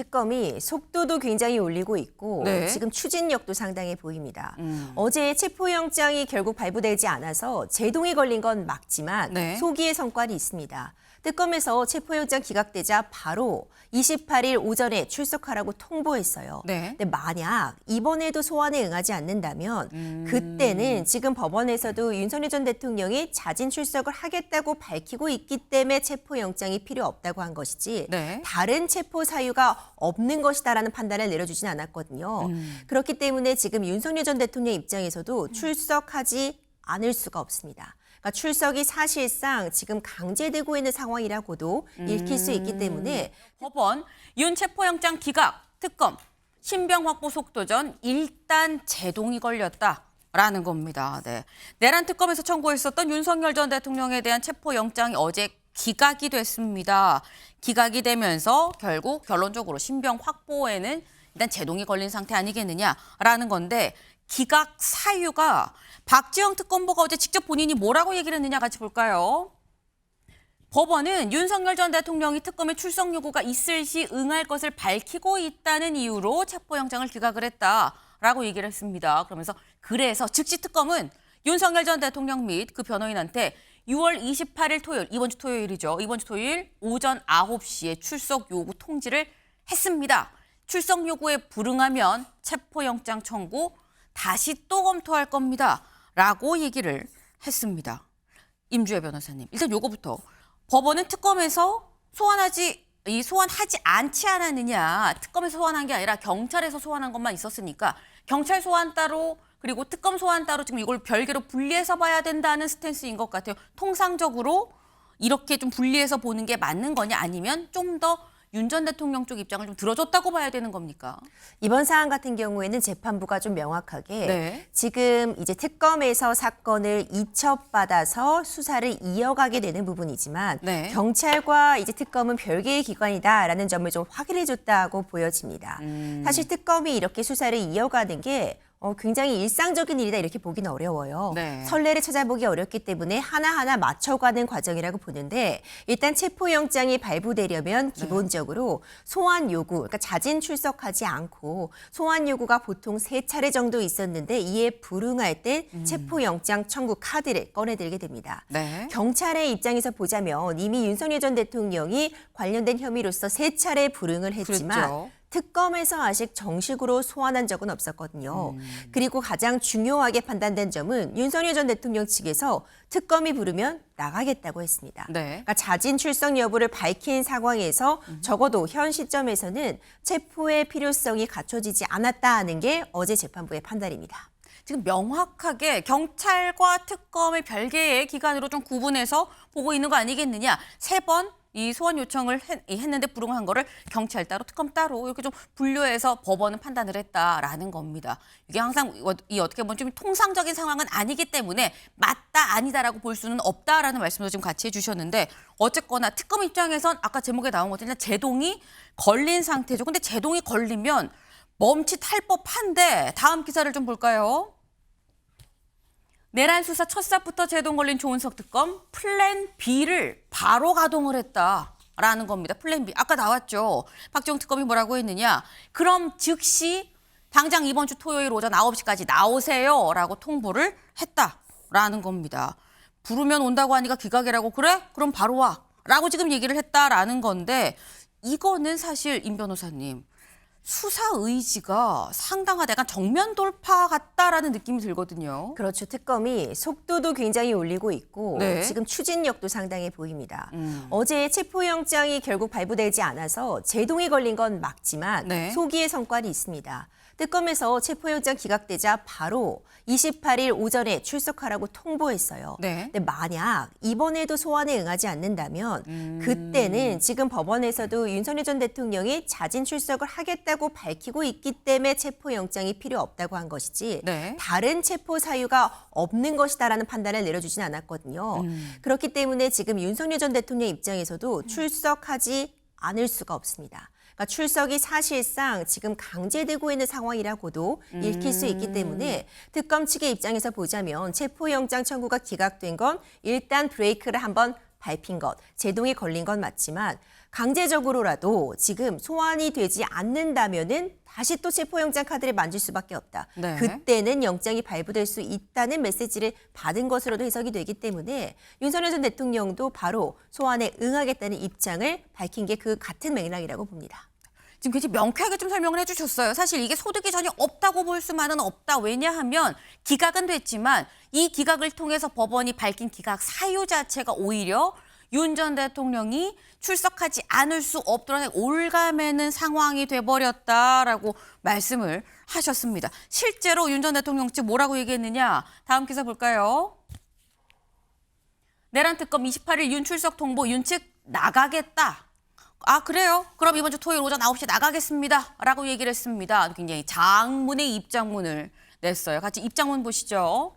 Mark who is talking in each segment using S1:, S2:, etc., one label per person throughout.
S1: 특검이 속도도 굉장히 올리고 있고
S2: 네.
S1: 지금 추진력도 상당해 보입니다. 어제 체포영장이 결국 발부되지 않아서 제동이 걸린 건 맞지만
S2: 네.
S1: 소기의 성과는 있습니다. 특검에서 체포영장 기각되자 바로 28일 오전에 출석하라고 통보했어요.
S2: 네.
S1: 근데 만약 이번에도 소환에 응하지 않는다면 그때는 지금 법원에서도 윤석열 전 대통령이 자진 출석을 하겠다고 밝히고 있기 때문에 체포영장이 필요 없다고 한 것이지
S2: 네.
S1: 다른 체포 사유가 없는 것이다라는 판단을 내려주진 않았거든요. 그렇기 때문에 지금 윤석열 전 대통령 입장에서도 출석하지 않을 수가 없습니다. 그러니까 출석이 사실상 지금 강제되고 있는 상황이라고도 읽힐 수 있기 때문에
S2: 법원 윤 체포영장 기각, 특검, 신병 확보 속도전 일단 제동이 걸렸다라는 겁니다. 네. 내란 특검에서 청구했었던 윤석열 전 대통령에 대한 체포영장이 어제 기각이 됐습니다. 기각이 되면서 결국 결론적으로 신병 확보에는 일단 제동이 걸린 상태 아니겠느냐라는 건데 기각 사유가 박지영 특검보가 어제 직접 본인이 뭐라고 얘기를 했느냐 같이 볼까요? 법원은 윤석열 전 대통령이 특검에 출석 요구가 있을 시 응할 것을 밝히고 있다는 이유로 체포영장을 기각을 했다라고 얘기를 했습니다. 그래서 즉시 특검은 윤석열 전 대통령 및 그 변호인한테 6월 28일 토요일, 이번 주 토요일이죠. 이번 주 토요일 오전 9시에 출석 요구 통지를 했습니다. 출석 요구에 불응하면 체포영장 청구 다시 또 검토할 겁니다. 라고 얘기를 했습니다. 임주혜 변호사님, 일단 요거부터. 법원은 특검에서 소환하지 않지 않았느냐. 특검에서 소환한 게 아니라 경찰에서 소환한 것만 있었으니까 경찰 소환 따로 그리고 특검 소환 따로 지금 이걸 별개로 분리해서 봐야 된다는 스탠스인 것 같아요. 통상적으로 이렇게 좀 분리해서 보는 게 맞는 거냐 아니면 좀 더 윤 전 대통령 쪽 입장을 좀 들어줬다고 봐야 되는 겁니까?
S1: 이번 사안 같은 경우에는 재판부가 좀 명확하게
S2: 네.
S1: 지금 이제 특검에서 사건을 이첩받아서 수사를 이어가게 되는 부분이지만
S2: 네.
S1: 경찰과 이제 특검은 별개의 기관이다라는 점을 좀 확인해줬다고 보여집니다. 사실 특검이 이렇게 수사를 이어가는 게 굉장히 일상적인 일이다 이렇게 보기는 어려워요.
S2: 네.
S1: 선례를 찾아보기 어렵기 때문에 하나하나 맞춰가는 과정이라고 보는데 일단 체포영장이 발부되려면 기본적으로 소환 요구, 그러니까 자진 출석하지 않고 소환 요구가 보통 3차례 정도 있었는데 이에 불응할 때 체포영장 청구 카드를 꺼내들게 됩니다.
S2: 네.
S1: 경찰의 입장에서 보자면 이미 윤석열 전 대통령이 관련된 혐의로서 3차례 불응을 했지만
S2: 그랬죠.
S1: 특검에서 아직 정식으로 소환한 적은 없었거든요. 그리고 가장 중요하게 판단된 점은 윤석열 전 대통령 측에서 특검이 부르면 나가겠다고 했습니다.
S2: 네.
S1: 그러니까 자진 출석 여부를 밝힌 상황에서 적어도 현 시점에서는 체포의 필요성이 갖춰지지 않았다 하는 게 어제 재판부의 판단입니다.
S2: 지금 명확하게 경찰과 특검의 별개의 기관으로 좀 구분해서 보고 있는 거 아니겠느냐. 3번 이 소환 요청을 했는데 불응한 거를 경찰 따로 특검 따로 이렇게 좀 분류해서 법원은 판단을 했다라는 겁니다. 이게 항상 이 어떻게 보면 좀 통상적인 상황은 아니기 때문에 맞다 아니다라고 볼 수는 없다라는 말씀도 지금 같이 해주셨는데 어쨌거나 특검 입장에선 아까 제목에 나온 것처럼 제동이 걸린 상태죠. 근데 제동이 걸리면 멈칫할 법한데 다음 기사를 좀 볼까요? 내란 수사 첫 삽부터 제동 걸린 조은석 특검 플랜 B를 바로 가동을 했다라는 겁니다. 플랜 B. 아까 나왔죠. 박지영 특검이 뭐라고 했느냐. 그럼 즉시 당장 이번 주 토요일 오전 9시까지 나오세요라고 통보를 했다라는 겁니다. 부르면 온다고 하니까 기각이라고 그래? 그럼 바로 와. 라고 지금 얘기를 했다라는 건데 이거는 사실 임 변호사님. 수사 의지가 상당하다. 약간 정면 돌파 같다라는 느낌이 들거든요.
S1: 그렇죠. 특검이 속도도 굉장히 올리고 있고
S2: 네.
S1: 지금 추진력도 상당해 보입니다. 어제 체포영장이 결국 발부되지 않아서 제동이 걸린 건 맞지만
S2: 네.
S1: 소기의 성과는 있습니다. 특검에서 체포영장 기각되자 바로 28일 오전에 출석하라고 통보했어요.
S2: 네.
S1: 근데 만약 이번에도 소환에 응하지 않는다면 그때는 지금 법원에서도 윤석열 전 대통령이 자진 출석을 하겠다고 밝히고 있기 때문에 체포영장이 필요 없다고 한 것이지
S2: 네.
S1: 다른 체포 사유가 없는 것이다라는 판단을 내려주진 않았거든요. 그렇기 때문에 지금 윤석열 전 대통령 입장에서도 출석하지 않을 수가 없습니다. 그러니까 출석이 사실상 지금 강제되고 있는 상황이라고도 읽힐 수 있기 때문에 특검 측의 입장에서 보자면 체포영장 청구가 기각된 건 일단 브레이크를 한번 밟힌 것, 제동이 걸린 건 맞지만 강제적으로라도 지금 소환이 되지 않는다면은 다시 또 체포영장 카드를 만질 수밖에 없다.
S2: 네.
S1: 그때는 영장이 발부될 수 있다는 메시지를 받은 것으로도 해석이 되기 때문에 윤석열 전 대통령도 바로 소환에 응하겠다는 입장을 밝힌 게 그 같은 맥락이라고 봅니다.
S2: 지금 굉장히 명쾌하게 좀 설명을 해주셨어요. 사실 이게 소득이 전혀 없다고 볼 수만은 없다. 왜냐하면 기각은 됐지만 이 기각을 통해서 법원이 밝힌 기각 사유 자체가 오히려 윤 전 대통령이 출석하지 않을 수 없도록 올가매는 상황이 돼버렸다라고 말씀을 하셨습니다. 실제로 윤 전 대통령 측 뭐라고 얘기했느냐? 다음 기사 볼까요? 내란 특검 28일 윤 출석 통보, 윤 측 나가겠다. 아, 그래요? 그럼 이번 주 토요일 오전 9시에 나가겠습니다. 라고 얘기를 했습니다. 굉장히 장문의 입장문을 냈어요. 같이 입장문 보시죠.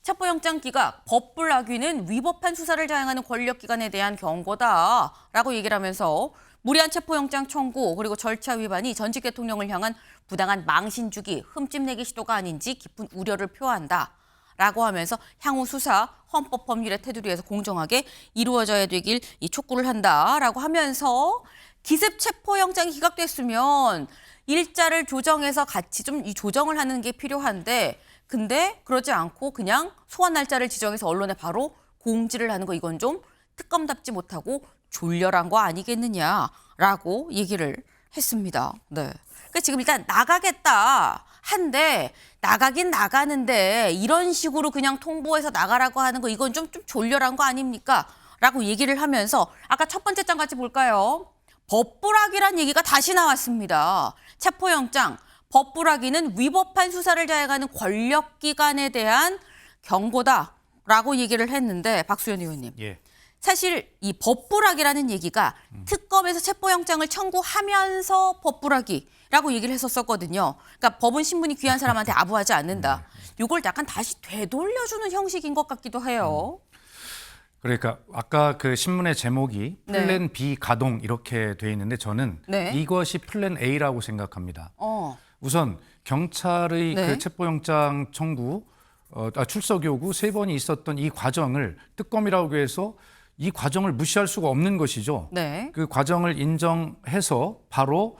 S2: 체포영장 기각, 법불악위는 위법한 수사를 자행하는 권력기관에 대한 경고다라고 얘기를 하면서 무리한 체포영장 청구 그리고 절차 위반이 전직 대통령을 향한 부당한 망신 주기, 흠집 내기 시도가 아닌지 깊은 우려를 표한다라고 하면서 향후 수사, 헌법 법률의 테두리에서 공정하게 이루어져야 되길 촉구를 한다라고 하면서 기습 체포영장이 기각됐으면 일자를 조정해서 같이 좀 이 조정을 하는 게 필요한데 근데 그러지 않고 그냥 소환 날짜를 지정해서 언론에 바로 공지를 하는 거 이건 좀 특검답지 못하고 졸렬한 거 아니겠느냐라고 얘기를 했습니다. 네. 그러니까 지금 일단 나가겠다 한데 나가긴 나가는데 이런 식으로 그냥 통보해서 나가라고 하는 거 이건 좀 졸렬한 거 아닙니까? 라고 얘기를 하면서 아까 첫 번째 장 같이 볼까요? 법불악이란 얘기가 다시 나왔습니다. 체포영장. 법불악위는 위법한 수사를 자행하는 권력기관에 대한 경고다라고 얘기를 했는데 박수현 의원님.
S3: 예.
S2: 사실 이 법불악이라는 얘기가 특검에서 체포영장을 청구하면서 법불악이라고 얘기를 했었거든요. 그러니까 법은 신분이 귀한 사람한테 아부하지 않는다. 이걸 약간 다시 되돌려주는 형식인 것 같기도 해요.
S3: 그러니까 아까 그 신문의 제목이
S2: 네.
S3: 플랜 B 가동 이렇게 돼 있는데 저는
S2: 네.
S3: 이것이 플랜 A라고 생각합니다. 우선 경찰의
S2: 네.
S3: 그 체포영장 청구, 출석 요구 3번이 있었던 이 과정을 특검이라고 해서 이 과정을 무시할 수가 없는 것이죠.
S2: 네.
S3: 그 과정을 인정해서 바로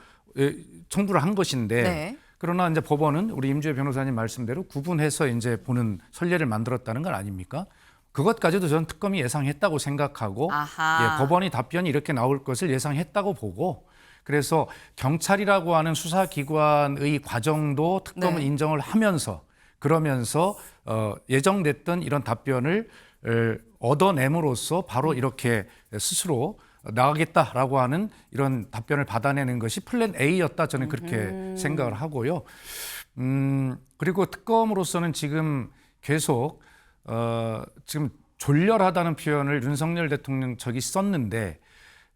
S3: 청구를 한 것인데
S2: 네.
S3: 그러나 이제 법원은 우리 임주혜 변호사님 말씀대로 구분해서 이제 보는 선례를 만들었다는 건 아닙니까? 그것까지도 저는 특검이 예상했다고 생각하고 법원의 답변이 이렇게 나올 것을 예상했다고 보고 그래서 경찰이라고 하는 수사기관의 과정도 특검은
S2: 네.
S3: 인정을 하면서 그러면서 예정됐던 이런 답변을 얻어냄으로써 바로 이렇게 스스로 나가겠다라고 하는 이런 답변을 받아내는 것이 플랜 A였다 저는 그렇게 생각을 하고요. 그리고 특검으로서는 지금 계속 지금 졸렬하다는 표현을 윤석열 대통령 적이 썼는데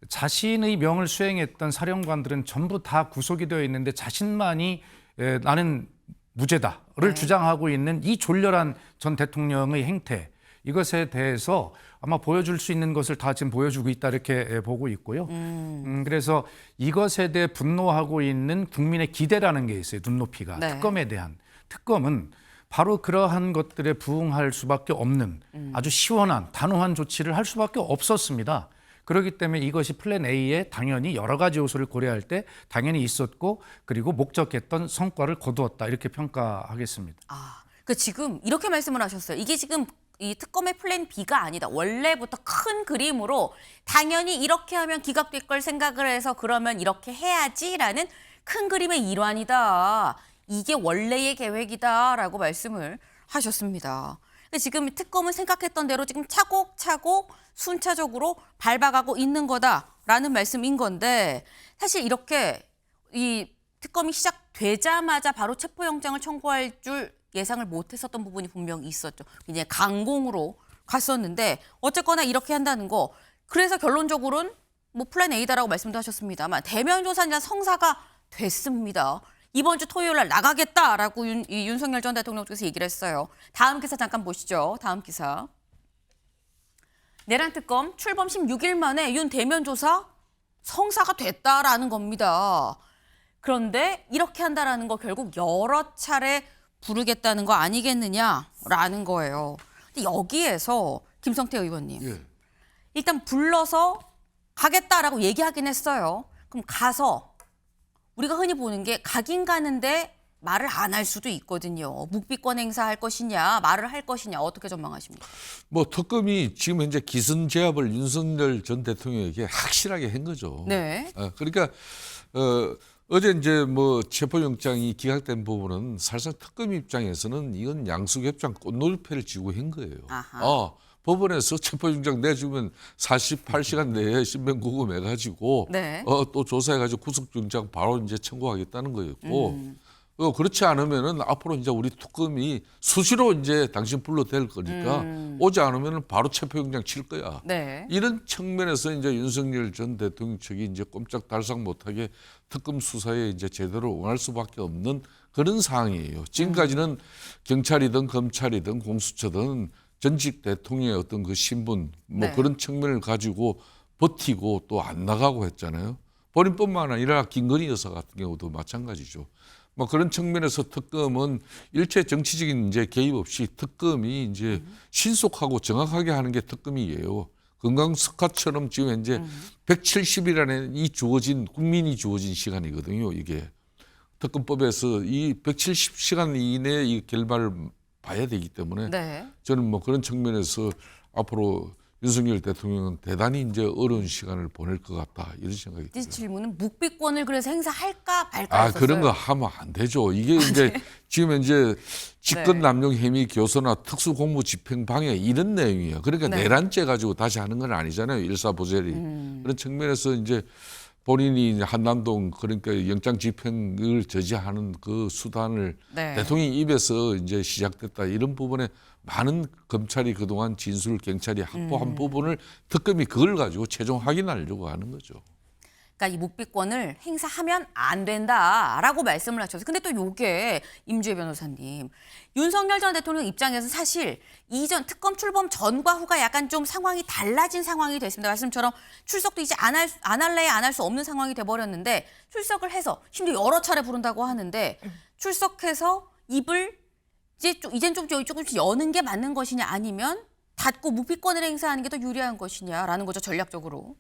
S3: 자신의 명을 수행했던 사령관들은 전부 다 구속이 되어 있는데 자신만이 나는 무죄다를 주장하고 있는 이 졸렬한 전 대통령의 행태 이것에 대해서 아마 보여줄 수 있는 것을 다 지금 보여주고 있다 이렇게 보고 있고요. 그래서 이것에 대해 분노하고 있는 국민의 기대라는 게 있어요. 눈높이가.
S2: 네.
S3: 특검에 대한. 특검은 바로 그러한 것들에 부응할 수밖에 없는 아주 시원한 단호한 조치를 할 수밖에 없었습니다. 그렇기 때문에 이것이 플랜 A에 당연히 여러 가지 요소를 고려할 때 당연히 있었고 그리고 목적했던 성과를 거두었다 이렇게 평가하겠습니다.
S2: 그 지금 이렇게 말씀을 하셨어요. 이게 지금 이 특검의 플랜 B가 아니다. 원래부터 큰 그림으로 당연히 이렇게 하면 기각될 걸 생각을 해서 그러면 이렇게 해야지라는 큰 그림의 일환이다. 이게 원래의 계획이다라고 말씀을 하셨습니다. 지금 특검은 생각했던 대로 지금 차곡차곡 순차적으로 밟아가고 있는 거다라는 말씀인 건데 사실 이렇게 이 특검이 시작되자마자 바로 체포영장을 청구할 줄 예상을 못했었던 부분이 분명히 있었죠. 이제 강공으로 갔었는데 어쨌거나 이렇게 한다는 거. 그래서 결론적으로는 뭐 플랜 A다라고 말씀도 하셨습니다만 대면 조사냐 성사가 됐습니다. 이번 주 토요일 날 나가겠다라고 윤석열 전 대통령 쪽에서 얘기를 했어요. 다음 기사 잠깐 보시죠. 다음 기사. 내란 특검 출범 16일 만에 윤 대면 조사 성사가 됐다라는 겁니다. 그런데 이렇게 한다라는 거 결국 여러 차례 부르겠다는 거 아니겠느냐라는 거예요. 근데 여기에서 김성태 의원님. 일단 불러서 가겠다라고 얘기하긴 했어요. 그럼 가서 우리가 흔히 보는 게 가긴 가는데 말을 안 할 수도 있거든요. 묵비권 행사할 것이냐, 말을 할 것이냐, 어떻게 전망하십니까?
S4: 뭐 특검이 지금 현재 기선 제압을 윤석열 전 대통령에게 확실하게 한 거죠.
S2: 네.
S4: 그러니까 어제 이제 뭐 체포영장이 기각된 부분은 사실상 특검 입장에서는 이건 양수협장 꽃놀이패를 지고 한 거예요.
S2: 아하.
S4: 법원에서 체포영장 내주면 48시간 내에 신변 구금해가지고
S2: 네.
S4: 또 조사해가지고 구속영장 바로 이제 청구하겠다는 거였고. 그렇지 않으면은 앞으로 이제 우리 특검이 수시로 이제 당신 불러댈 거니까 오지 않으면은 바로 체포영장 칠 거야.
S2: 네.
S4: 이런 측면에서 이제 윤석열 전 대통령 측이 이제 꼼짝달싹 못하게 특검 수사에 이제 제대로 응할 수밖에 없는 그런 상황이에요. 지금까지는 경찰이든 검찰이든 공수처든 전직 대통령의 어떤 그 신분 뭐
S2: 네.
S4: 그런 측면을 가지고 버티고 또 안 나가고 했잖아요. 본인뿐만 아니라 김건희 여사 같은 경우도 마찬가지죠. 뭐 그런 측면에서 특검은 일체 정치적인 이제 개입 없이 특검이 이제 신속하고 정확하게 하는 게 특검이에요. 건강스카처럼 지금 현재 170일안에 이 주어진 국민이 주어진 시간이거든요. 이게 특검법에서 이 170시간 이내에 이 결말을 봐야 되기 때문에
S2: 네.
S4: 저는 뭐 그런 측면에서 앞으로 윤석열 대통령은 대단히 이제 어려운 시간을 보낼 것 같다 이런 생각이
S2: 이
S4: 들어요.
S2: 질문은 묵비권을 그래서 행사할까 말까 했었어요.
S4: 그런 거 하면 안 되죠. 이게 이제 지금 현재 직권 남용 혐의 교소나 특수 공무 집행 방해 이런 내용이에요. 그러니까
S2: 네.
S4: 내란죄 가지고 다시 하는 건 아니잖아요. 일사보젤이. 그런 측면에서 이제 본인이 한남동 그러니까 영장 집행을 저지하는 그 수단을
S2: 네.
S4: 대통령 입에서 이제 시작됐다 이런 부분에 많은 검찰이 그동안 진술 경찰이 확보한 부분을 특검이 그걸 가지고 최종 확인하려고 하는 거죠.
S2: 그러니까 이 묵비권을 행사하면 안 된다라고 말씀을 하셨어요. 근데 또 요게 임주혜 변호사님, 윤석열 전 대통령 입장에서 사실 이전 특검 출범 전과 후가 약간 좀 상황이 달라진 상황이 됐습니다. 말씀처럼 출석도 이제 안 할래야 안 할 수 없는 상황이 돼버렸는데 출석을 해서 심지어 여러 차례 부른다고 하는데 출석해서 입을 이젠 좀 조금씩 여는 게 맞는 것이냐 아니면 닫고 묵비권을 행사하는 게 더 유리한 것이냐라는 거죠, 전략적으로.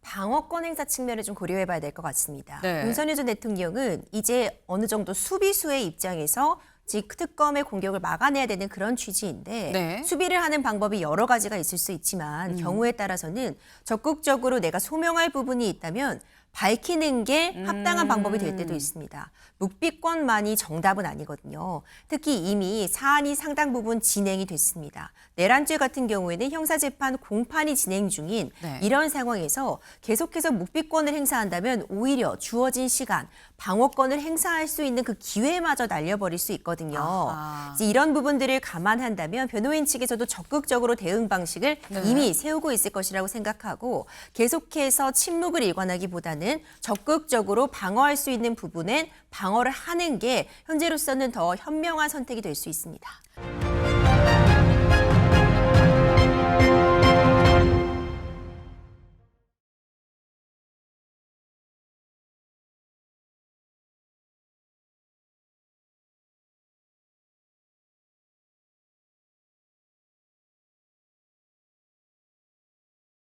S1: 방어권 행사 측면을 좀 고려해봐야 될 것 같습니다.
S2: 네.
S1: 윤석열 전 대통령은 이제 어느 정도 수비수의 입장에서 특검의 공격을 막아내야 되는 그런 취지인데
S2: 네.
S1: 수비를 하는 방법이 여러 가지가 있을 수 있지만 경우에 따라서는 적극적으로 내가 소명할 부분이 있다면 밝히는 게 합당한 방법이 될 때도 있습니다. 묵비권만이 정답은 아니거든요. 특히 이미 사안이 상당 부분 진행이 됐습니다. 내란죄 같은 경우에는 형사재판 공판이 진행 중인
S2: 네.
S1: 이런 상황에서 계속해서 묵비권을 행사한다면 오히려 주어진 시간, 방어권을 행사할 수 있는 그 기회마저 날려버릴 수 있거든요.
S2: 아하.
S1: 이제 이런 부분들을 감안한다면 변호인 측에서도 적극적으로 대응 방식을
S2: 네.
S1: 이미 세우고 있을 것이라고 생각하고 계속해서 침묵을 일관하기보다는 적극적으로 방어할 수 있는 부분엔 방어를 하는 게 현재로서는 더 현명한 선택이 될 수 있습니다.